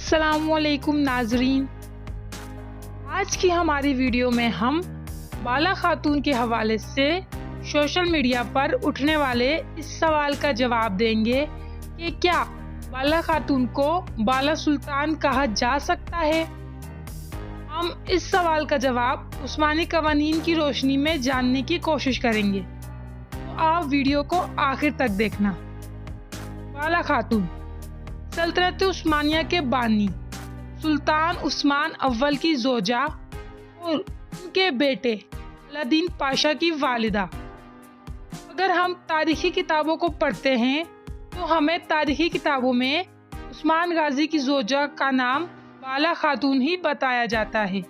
अस्सलाम वालेकुम नाजरीन, आज की हमारी वीडियो में हम बाला खातून के हवाले से सोशल मीडिया पर उठने वाले इस सवाल का जवाब देंगे कि क्या बाला खातून को बाला सुल्तान कहा जा सकता है। हम इस सवाल का जवाब उस्मानी कवानीन की रोशनी में जानने की कोशिश करेंगे, तो आप वीडियो को आखिर तक देखना। बाला खातून सल्तनत उस्मानिया के बानी सुल्तान उस्मान अव्वल की जोजा और उनके बेटे अलादीन पाशा की वालिदा। अगर हम तारीखी किताबों को पढ़ते हैं तो हमें तारीखी किताबों में उस्मान गाजी की जोजा का नाम बाला खातून ही बताया जाता है।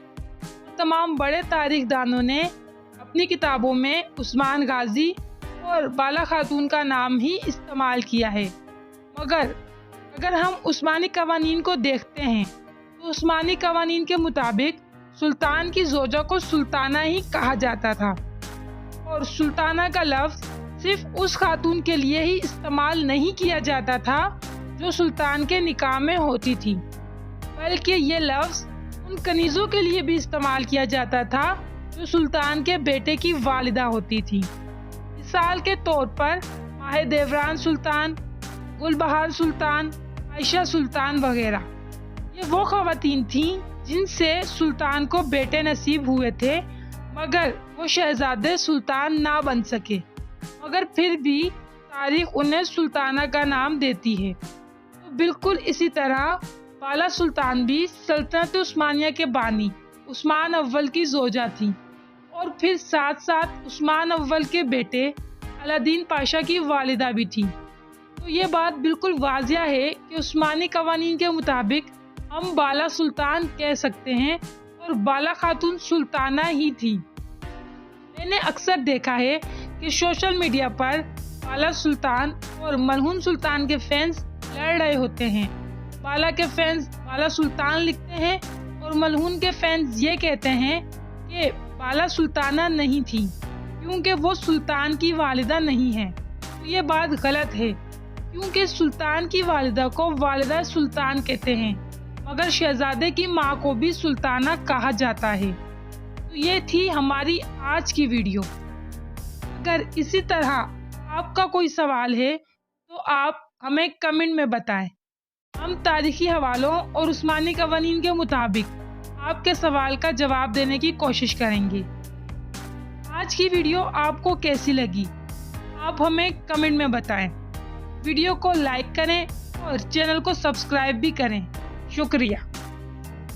तमाम बड़े तारीखदानों ने अपनी किताबों में उस्मान गाजी और बाला खातून का नाम ही इस्तेमाल किया है, मगर अगर हम उस्मानी कवानीन को देखते हैं तो उस्मानी कवानीन के मुताबिक सुल्तान की जोजा को सुल्ताना ही कहा जाता था और सुल्ताना का लफ्ज़ सिर्फ उस खातून के लिए ही इस्तेमाल नहीं किया जाता था जो सुल्तान के निकाह में होती थी, बल्कि ये लफ्ज़ उन कनीज़ों के लिए भी इस्तेमाल किया जाता था जो सुल्तान के बेटे की वालिदा होती थी। मिसाल के तौर पर माह देवरान सुल्तान, गुलबहार सुल्तान, आयशा सुल्तान वगैरह। ये वो ख़वातीन थीं जिनसे सुल्तान को बेटे नसीब हुए थे, मगर वो शहजादे सुल्तान ना बन सके, मगर फिर भी तारीख उन्हें सुल्ताना का नाम देती है। तो बिल्कुल इसी तरह बाला सुल्तान भी सल्तनत उस्मानिया के बानी उस्मान अव्वल की जोजा थी और फिर साथ साथ उस्मान अव्वल के बेटे अलादीन पाशा की वालिदा भी थी। तो ये बात बिल्कुल वाजिया है कि उस्मानी कवानीन के मुताबिक हम बाला सुल्तान कह सकते हैं और बाला खातून सुल्ताना ही थी। मैंने अक्सर देखा है कि सोशल मीडिया पर बाला सुल्तान और मलहून सुल्तान के फैंस लड़ रहे होते हैं। बाला के फैंस बाला सुल्तान लिखते हैं और मलहून के फैंस ये कहते हैं कि बाला सुल्ताना नहीं थी क्योंकि वो सुल्तान की वालिदा नहीं है। तो ये बात गलत है, क्योंकि सुल्तान की वालिदा को वालिदा सुल्तान कहते हैं, मगर शहजादे की माँ को भी सुल्ताना कहा जाता है। तो ये थी हमारी आज की वीडियो। अगर इसी तरह आपका कोई सवाल है तो आप हमें कमेंट में बताएं। हम तारीखी हवालों और उस्मानी कवानीन के मुताबिक आपके सवाल का जवाब देने की कोशिश करेंगे। आज की वीडियो आपको कैसी लगी, आप हमें कमेंट में बताएं। वीडियो को लाइक करें और चैनल को सब्सक्राइब भी करें। शुक्रिया।